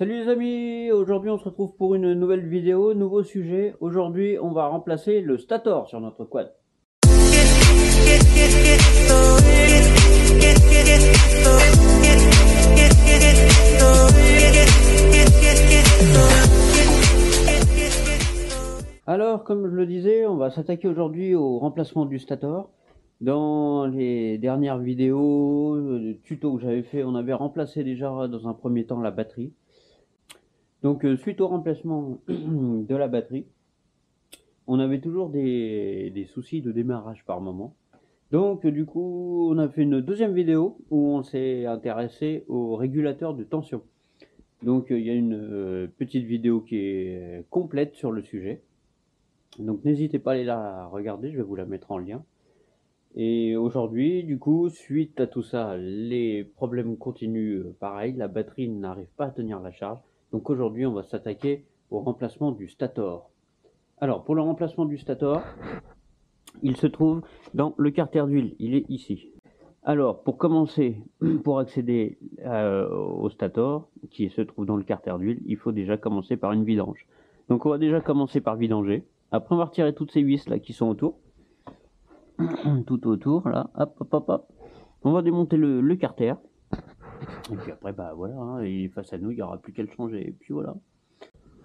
Salut les amis, aujourd'hui on se retrouve pour une nouvelle vidéo, nouveau sujet. Aujourd'hui on va remplacer le stator sur notre quad. Alors comme je le disais, on va s'attaquer aujourd'hui au remplacement du stator. Dans les dernières vidéos, tutos que j'avais fait, on avait remplacé déjà dans un premier temps la batterie. Donc suite au remplacement de la batterie, on avait toujours des soucis de démarrage par moment. Donc du coup on a fait une deuxième vidéo où on s'est intéressé au régulateur de tension. Donc il y a une petite vidéo qui est complète sur le sujet. Donc n'hésitez pas à aller la regarder, je vais vous la mettre en lien. Et aujourd'hui, du coup, suite à tout ça, les problèmes continuent pareil, la batterie n'arrive pas à tenir la charge. Donc aujourd'hui, on va s'attaquer au remplacement du stator. Alors, pour le remplacement du stator, il se trouve dans le carter d'huile, il est ici. Alors, pour commencer, pour accéder au stator, qui se trouve dans le carter d'huile, il faut déjà commencer par une vidange. Donc on va déjà commencer par vidanger. Après, on va retirer toutes ces vis là qui sont autour. Tout autour, là, hop, hop, hop, hop. On va démonter le carter. Et puis après, bah voilà, hein, et face à nous, il n'y aura plus qu'à le changer. Et puis voilà.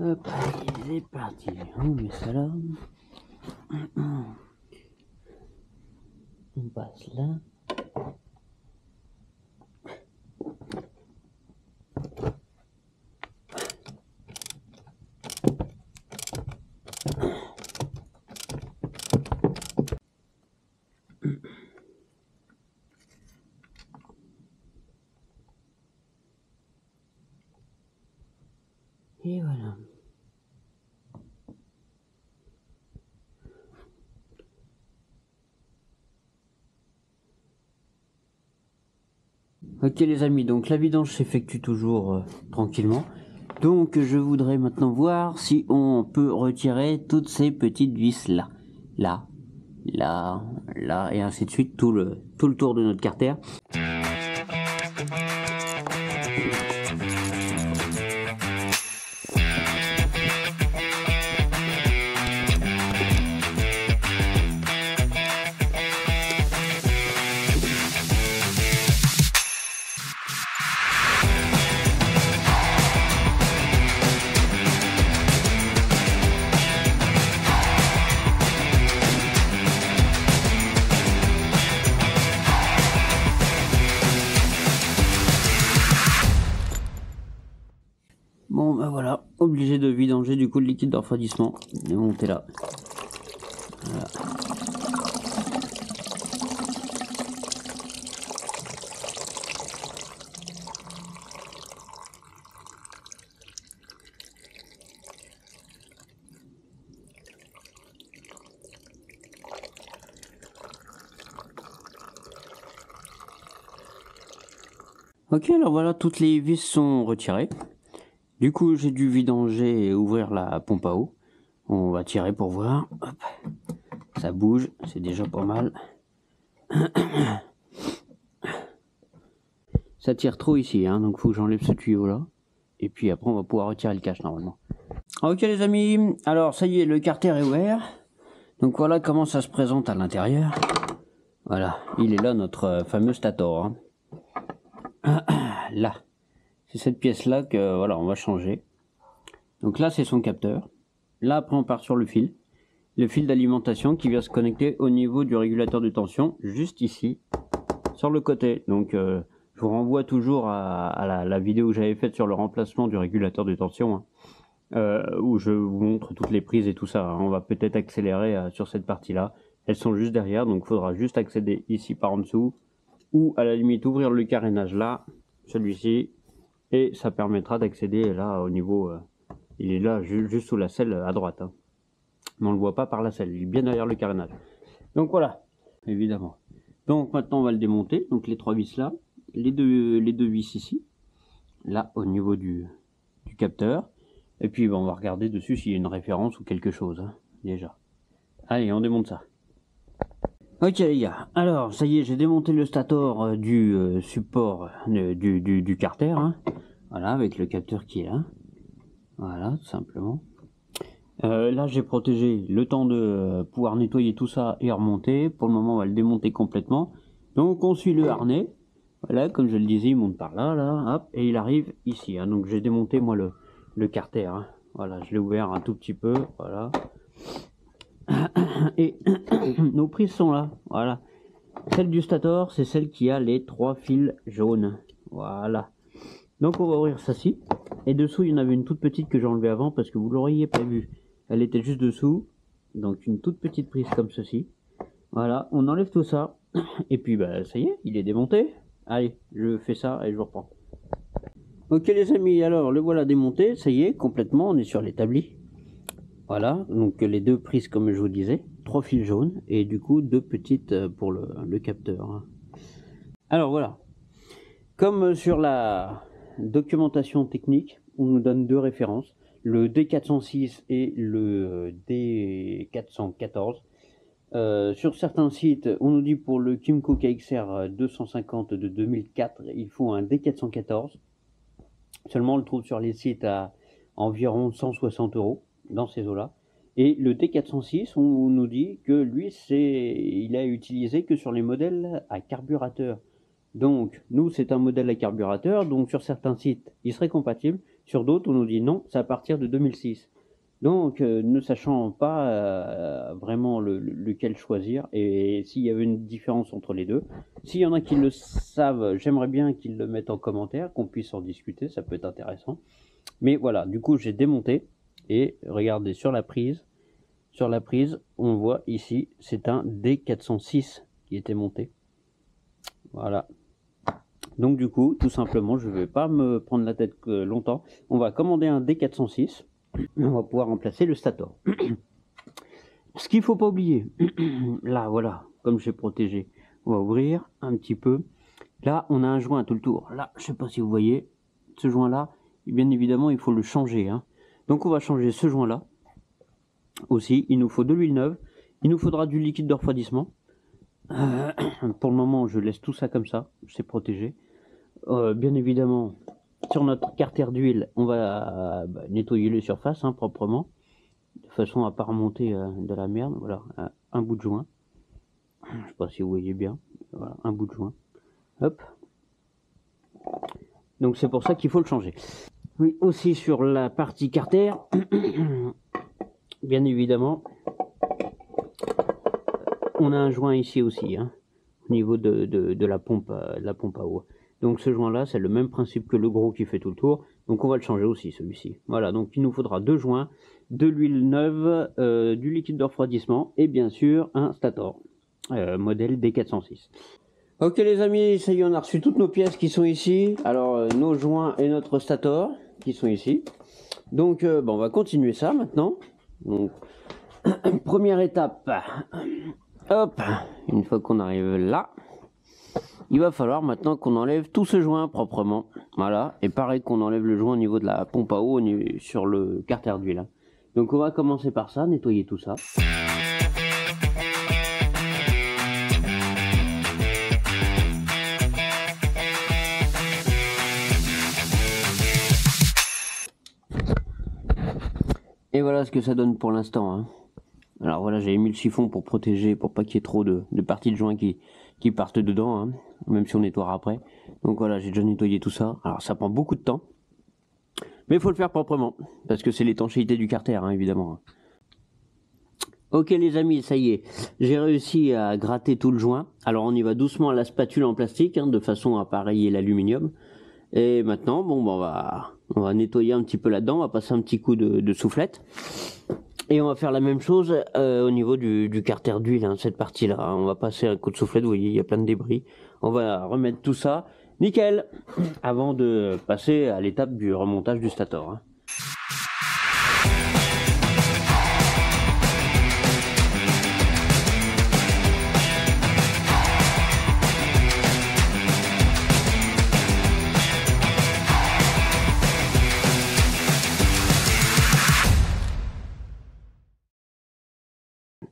Hop, c'est parti. On met ça là. On passe là. Et voilà. Ok les amis, donc la vidange s'effectue toujours tranquillement. Donc je voudrais maintenant voir si on peut retirer toutes ces petites vis là. Là, là, là, et ainsi de suite, tout le tour de notre carter. Bon bah voilà, obligé de vidanger du coup le liquide de refroidissement, démonter là. Voilà. Ok, alors voilà, toutes les vis sont retirées. Du coup, j'ai dû vidanger et ouvrir la pompe à eau. On va tirer pour voir. Hop. Ça bouge, c'est déjà pas mal. Ça tire trop ici, hein, donc faut que j'enlève ce tuyau là. Et puis après, on va pouvoir retirer le cache normalement. Ok les amis, alors ça y est, le carter est ouvert. Donc voilà comment ça se présente à l'intérieur. Voilà, il est là notre fameux stator. Hein. Là. C'est cette pièce là que voilà on va changer. Donc là c'est son capteur. Là après on part sur le fil d'alimentation qui vient se connecter au niveau du régulateur de tension juste ici sur le côté. Donc je vous renvoie toujours à la vidéo que j'avais faite sur le remplacement du régulateur de tension, hein, où je vous montre toutes les prises et tout ça, hein. On va peut-être accélérer sur cette partie là, elles sont juste derrière, donc il faudra juste accéder ici par en dessous ou à la limite ouvrir le carénage là, celui-ci. Et ça permettra d'accéder là au niveau, il est là juste sous la selle à droite, hein. Mais on ne le voit pas par la selle, il est bien derrière le carénage. Donc voilà, évidemment. Donc maintenant on va le démonter, donc les trois vis là, les deux vis ici, là au niveau du capteur. Et puis on va regarder dessus s'il y a une référence ou quelque chose, hein, déjà. Allez, on démonte ça. Ok les gars, alors ça y est, j'ai démonté le stator du support du carter, hein. Voilà, avec le capteur qui est là. Voilà, tout simplement. Là, j'ai protégé le temps de pouvoir nettoyer tout ça et remonter. Pour le moment, on va le démonter complètement. Donc, on suit le harnais. Voilà, comme je le disais, il monte par là, là, hop, et il arrive ici. Hein. Donc, j'ai démonté, moi, le carter. Hein. Voilà, je l'ai ouvert un tout petit peu. Voilà. Et nos prises sont là. Voilà. Celle du stator, c'est celle qui a les 3 fils jaunes. Voilà. Donc, on va ouvrir ça-ci. Et dessous, il y en avait une toute petite que j'ai enlevée avant parce que vous l'auriez pas vue. Elle était juste dessous. Donc, une toute petite prise comme ceci. Voilà, on enlève tout ça. Et puis, bah, ça y est, il est démonté. Allez, je fais ça et je vous reprends. Ok les amis, alors le voilà démonté, ça y est, complètement, on est sur l'établi. Voilà, donc les 2 prises comme je vous disais, 3 fils jaunes et du coup 2 petites pour le capteur. Alors voilà, comme sur la documentation technique, on nous donne 2 références, le D406 et le D414. Sur certains sites, on nous dit pour le Kymco KXR 250 de 2004, il faut un D414. Seulement, on le trouve sur les sites à environ 160 € dans ces eaux-là. Et le D406, on nous dit que lui, il a utilisé que sur les modèles à carburateur. Donc, nous, c'est un modèle à carburateur. Donc, sur certains sites, il serait compatible. Sur d'autres, on nous dit non, c'est à partir de 2006. Donc, ne sachant pas vraiment lequel choisir, et s'il y avait une différence entre les deux, s'il y en a qui le savent, j'aimerais bien qu'ils le mettent en commentaire, qu'on puisse en discuter, ça peut être intéressant. Mais voilà, du coup, j'ai démonté, et regardez, sur la prise, on voit ici, c'est un D406 qui était monté. Voilà. Donc du coup, tout simplement, je ne vais pas me prendre la tête longtemps, on va commander un D406, on va pouvoir remplacer le stator. Ce qu'il ne faut pas oublier, là voilà, comme j'ai protégé, on va ouvrir un petit peu. Là, on a un joint tout le tour. Là, je ne sais pas si vous voyez, ce joint-là, bien évidemment, il faut le changer. Hein. Donc on va changer ce joint-là. Aussi, il nous faut de l'huile neuve. Il nous faudra du liquide de refroidissement. Pour le moment, je laisse tout ça comme ça, c'est protégé. Bien évidemment, sur notre carter d'huile, on va nettoyer les surfaces hein, proprement, de façon à ne pas remonter de la merde. Voilà, un bout de joint. Je ne sais pas si vous voyez bien. Voilà, un bout de joint. Hop. Donc c'est pour ça qu'il faut le changer. Oui, aussi sur la partie carter, bien évidemment, on a un joint ici aussi, hein, au niveau de la pompe à eau. Donc ce joint là, c'est le même principe que le gros qui fait tout le tour. Donc on va le changer aussi celui-ci. Voilà, donc il nous faudra 2 joints, de l'huile neuve, du liquide de refroidissement et bien sûr un stator, modèle D406. Ok les amis, ça y est, on a reçu toutes nos pièces qui sont ici. Alors nos joints et notre stator qui sont ici. Donc bon, on va continuer ça maintenant. Donc première étape. Hop, une fois qu'on arrive là, il va falloir maintenant qu'on enlève tout ce joint proprement. Voilà, et pareil qu'on enlève le joint au niveau de la pompe à eau sur le carter d'huile. Donc on va commencer par ça, nettoyer tout ça. Et voilà ce que ça donne pour l'instant. Hein. Alors voilà, j'ai mis le chiffon pour protéger, pour pas qu'il y ait trop de parties de joint qui partent dedans, hein, même si on nettoiera après. Donc voilà, j'ai déjà nettoyé tout ça. Alors ça prend beaucoup de temps, mais il faut le faire proprement, parce que c'est l'étanchéité du carter, hein, évidemment. Ok les amis, ça y est, j'ai réussi à gratter tout le joint. Alors on y va doucement à la spatule en plastique, hein, de façon à pas rayer l'aluminium. Et maintenant, bon, on va nettoyer un petit peu là-dedans, on va passer un petit coup de soufflette. Et on va faire la même chose au niveau du carter d'huile, hein, cette partie-là. Hein. On va passer un coup de soufflette, vous voyez, il y a plein de débris. On va remettre tout ça, nickel, avant de passer à l'étape du remontage du stator. Hein.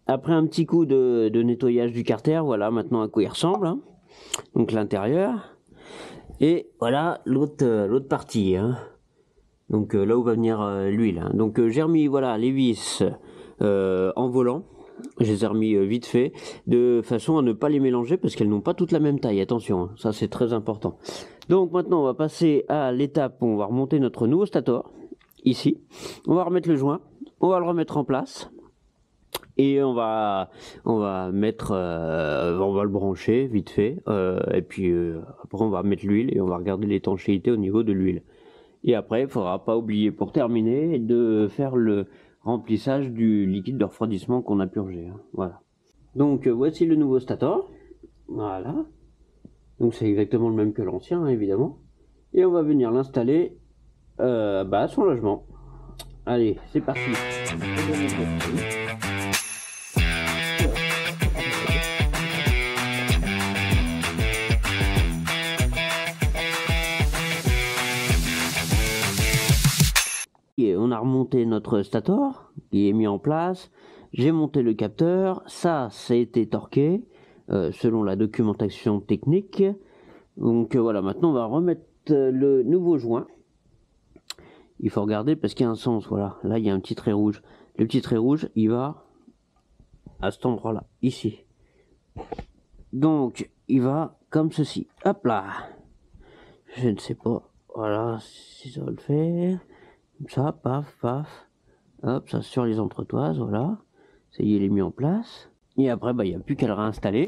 Après un petit coup de nettoyage du carter, voilà maintenant à quoi il ressemble. Hein. Donc l'intérieur. Et voilà l'autre partie, hein. Donc là où va venir l'huile, hein. Donc j'ai remis voilà les vis en volant. Je les ai remis vite fait, de façon à ne pas les mélanger parce qu'elles n'ont pas toutes la même taille, attention, hein, ça c'est très important. Donc maintenant on va passer à l'étape où on va remonter notre nouveau stator, ici. On va remettre le joint, on va le remettre en place. Et on va mettre, on va le brancher vite fait, et puis après on va mettre l'huile et on va regarder l'étanchéité au niveau de l'huile. Et après il faudra pas oublier pour terminer de faire le remplissage du liquide de refroidissement qu'on a purgé, hein. Voilà. Donc voici le nouveau stator, voilà. Donc c'est exactement le même que l'ancien, hein, évidemment. Et on va venir l'installer à son logement. Allez, c'est parti. Et on a remonté notre stator, qui est mis en place. J'ai monté le capteur, ça a été torqué selon la documentation technique. Donc voilà, maintenant on va remettre le nouveau joint. Il faut regarder parce qu'il y a un sens, voilà. Là il y a un petit trait rouge. Le petit trait rouge, il va à cet endroit-là, ici. Donc il va comme ceci. Hop là. Je ne sais pas, voilà, si ça va le faire. Comme ça, paf, paf. Hop, ça sur les entretoises, voilà. Ça y est, il est mis en place. Et après, il n'y a plus qu'à le réinstaller.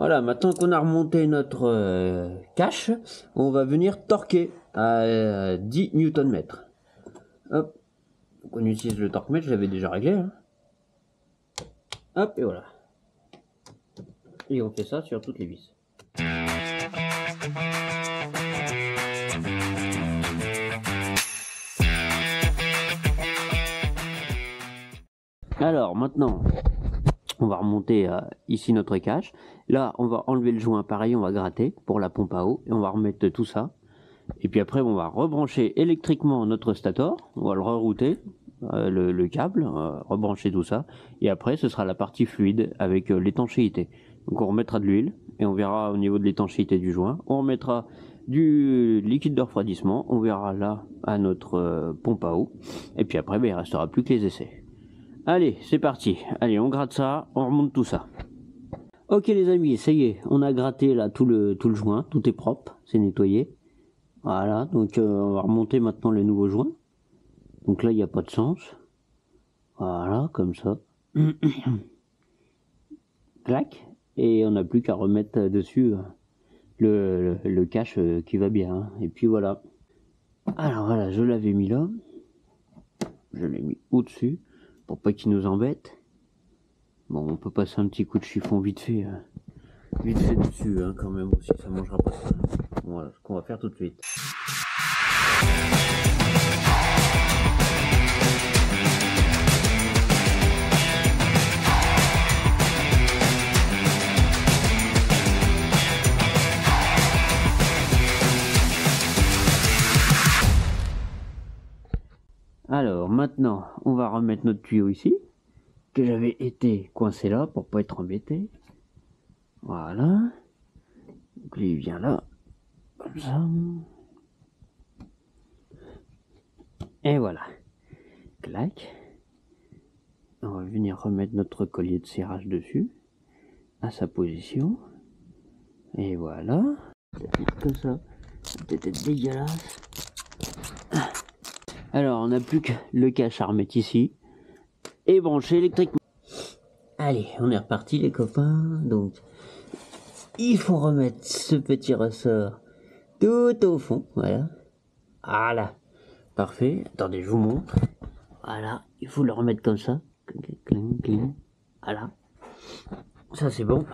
Voilà, maintenant qu'on a remonté notre cache, on va venir torquer à 10 Nm. Hop, donc on utilise le torque-mètre, je l'avais déjà réglé, hein. Hop, et voilà. Et on fait ça sur toutes les vis. Alors maintenant, on va remonter ici notre cache. Là, on va enlever le joint, pareil, on va gratter pour la pompe à eau et on va remettre tout ça. Et puis après, on va rebrancher électriquement notre stator, on va le rerouter, le câble, rebrancher tout ça. Et après, ce sera la partie fluide avec l'étanchéité. Donc on remettra de l'huile et on verra au niveau de l'étanchéité du joint. On remettra du liquide de refroidissement, on verra là à notre pompe à eau. Et puis après, il ne restera plus que les essais. Allez, c'est parti. Allez, on gratte ça, on remonte tout ça. Ok les amis, ça y est, on a gratté là tout le joint, tout est propre, c'est nettoyé. Voilà, donc on va remonter maintenant le nouveau joint. Donc là, il n'y a pas de sens. Voilà, comme ça. Clac. Et on n'a plus qu'à remettre dessus le cache qui va bien, hein. Et puis voilà. Alors voilà, je l'avais mis là. Je l'ai mis au-dessus. Pour pas qu'il nous embête. Bon, on peut passer un petit coup de chiffon vite fait dessus, hein, quand même aussi, ça mangera pas ça. Voilà ce qu'on va faire tout de suite. Alors maintenant, on va remettre notre tuyau ici, que j'avais été coincé là pour pas être embêté. Voilà. Donc lui il vient là, comme ça. Et voilà. Clac. On va venir remettre notre collier de serrage dessus, à sa position. Et voilà. Comme ça. Peut-être dégueulasse. Alors, on n'a plus que le cache à remettre ici et brancher électriquement. Allez, on est reparti les copains. Donc, il faut remettre ce petit ressort tout au fond. Voilà. Voilà. Parfait. Attendez, je vous montre. Voilà. Il faut le remettre comme ça. Cling, cling. Voilà. Ça, c'est bon.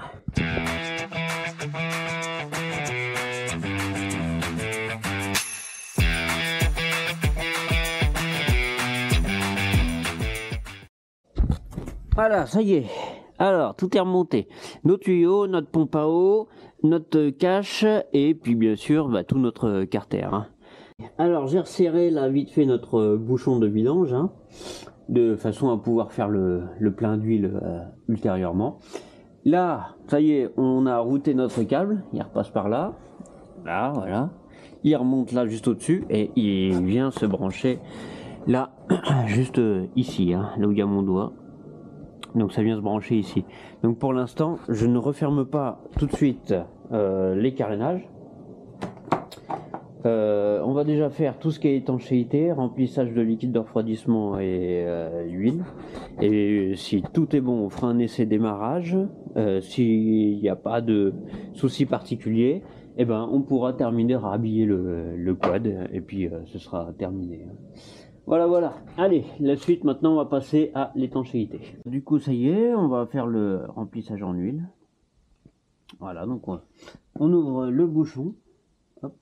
Voilà, ça y est. Alors, tout est remonté. Nos tuyaux, notre pompe à eau, notre cache et puis bien sûr bah, tout notre carter. Hein. Alors, j'ai resserré là vite fait notre bouchon de vidange, hein, de façon à pouvoir faire le plein d'huile ultérieurement. Là, ça y est, on a routé notre câble, il repasse par là. Là, voilà. Il remonte là juste au-dessus et il vient se brancher là, juste ici, hein, là où il y a mon doigt. Donc ça vient se brancher ici. Donc pour l'instant, je ne referme pas tout de suite les carénages. On va déjà faire tout ce qui est étanchéité, remplissage de liquide de refroidissement et huile. Et si tout est bon, on fera un essai démarrage. S'il n'y a pas de soucis particuliers, eh ben, on pourra terminer à rhabiller le quad et puis ce sera terminé. Voilà, voilà. Allez, la suite maintenant, on va passer à l'étanchéité. Du coup, ça y est, on va faire le remplissage en huile. Voilà, donc on ouvre le bouchon. Hop.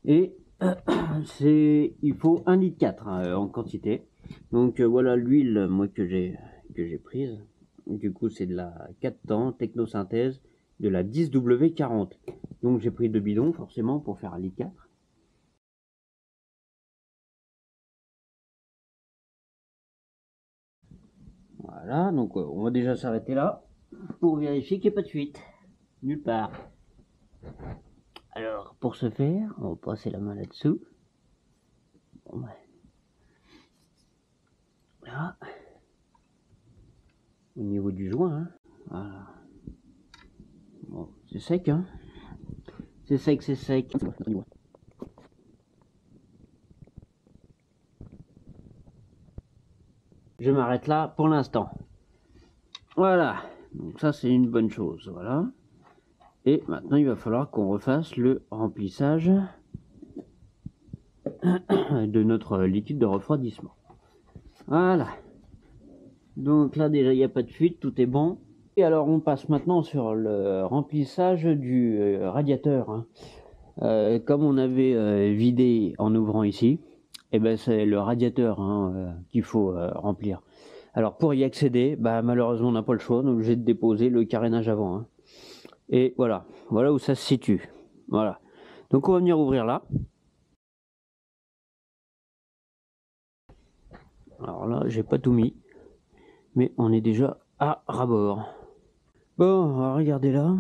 Et il faut 1,4 litre hein, en quantité. Donc voilà l'huile moi que j'ai prise. Du coup, c'est de la 4 temps technosynthèse de la 10W40. Donc j'ai pris 2 bidons forcément pour faire 1,4 litre. Voilà, donc on va déjà s'arrêter là pour vérifier qu'il n'y a pas de fuite. Nulle part. Alors, pour ce faire, on va passer la main là-dessous. Bon, ben. Là. Au niveau du joint, hein. Voilà. Bon, c'est sec, hein. C'est sec, c'est sec. Je m'arrête là pour l'instant. Voilà. Donc ça, c'est une bonne chose. Voilà. Et maintenant, il va falloir qu'on refasse le remplissage de notre liquide de refroidissement. Voilà. Donc là, déjà, il n'y a pas de fuite, tout est bon. Et alors, on passe maintenant sur le remplissage du radiateur. Hein. Comme on avait vidé en ouvrant ici, et ben c'est le radiateur hein, qu'il faut remplir. Alors, pour y accéder, bah, malheureusement, on n'a pas le choix. On est obligé de déposer le carénage avant. Hein. Et voilà, voilà où ça se situe. Voilà. Donc on va venir ouvrir là. Alors là, j'ai pas tout mis, mais on est déjà à ras-bord. Bon, on va regarder là,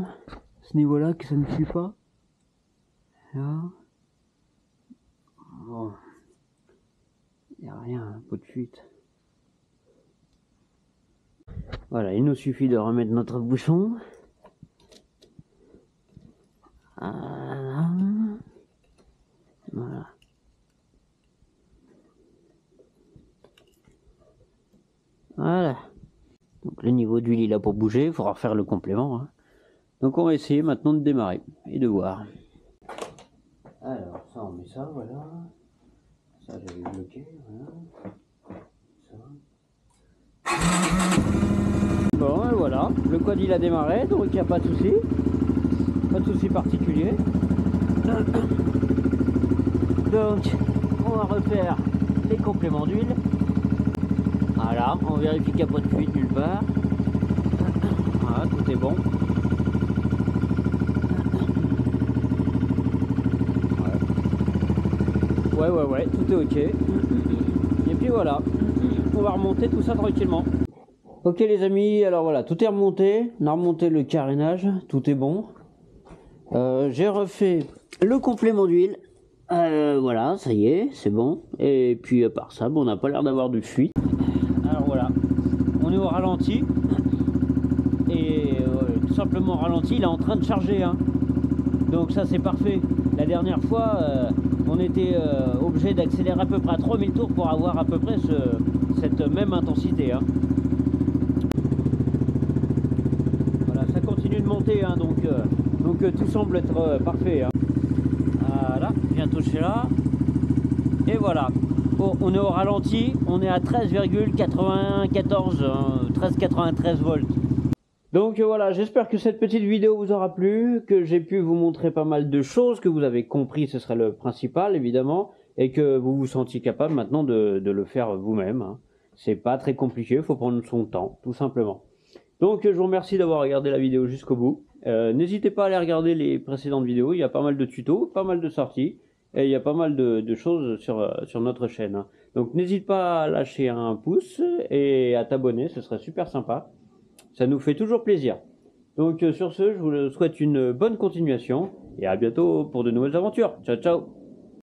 ce niveau-là que ça ne suit pas. Là. Bon. Il n'y a rien, pas de fuite. Voilà, il nous suffit de remettre notre bouchon. Voilà. Voilà. Voilà. Donc le niveau d'huile il a pour bouger, il faudra refaire le complément. Hein. Donc on va essayer maintenant de démarrer et de voir. Alors ça on met ça, voilà. Ça j'avais bloqué, voilà. Ça. Bon et voilà, le quad il a démarré, donc il n'y a pas de souci. Pas de souci particulier. Donc on va refaire les compléments d'huile. Voilà, on vérifie qu'il n'y a pas de fuite nulle part. Voilà, tout est bon. Ouais, tout est ok. Et puis voilà, on va remonter tout ça tranquillement. Ok les amis, alors voilà, tout est remonté. On a remonté le carénage, tout est bon. J'ai refait le complément d'huile. Voilà, ça y est, c'est bon. Et puis à part ça, bon, on n'a pas l'air d'avoir de fuite. Alors voilà, on est au ralenti. Et tout simplement au ralenti, il est en train de charger. Hein. Donc ça c'est parfait. La dernière fois, on était obligé d'accélérer à peu près à 3000 tours pour avoir à peu près cette même intensité. Hein. Voilà, ça continue de monter, hein, donc tout semble être parfait. Hein. Voilà, bien touché là. Et voilà, on est au ralenti, on est à 13,94, 13,93 volts. Donc voilà, j'espère que cette petite vidéo vous aura plu, que j'ai pu vous montrer pas mal de choses, que vous avez compris, ce serait le principal évidemment, et que vous vous sentiez capable maintenant de le faire vous-même. Hein. C'est pas très compliqué, il faut prendre son temps, tout simplement. Donc je vous remercie d'avoir regardé la vidéo jusqu'au bout. N'hésitez pas à aller regarder les précédentes vidéos, il y a pas mal de tutos, pas mal de sorties, et il y a pas mal de choses sur notre chaîne, hein. Donc n'hésite pas à lâcher un pouce et à t'abonner, ce serait super sympa. Ça nous fait toujours plaisir. Donc sur ce, je vous souhaite une bonne continuation et à bientôt pour de nouvelles aventures. Ciao ciao!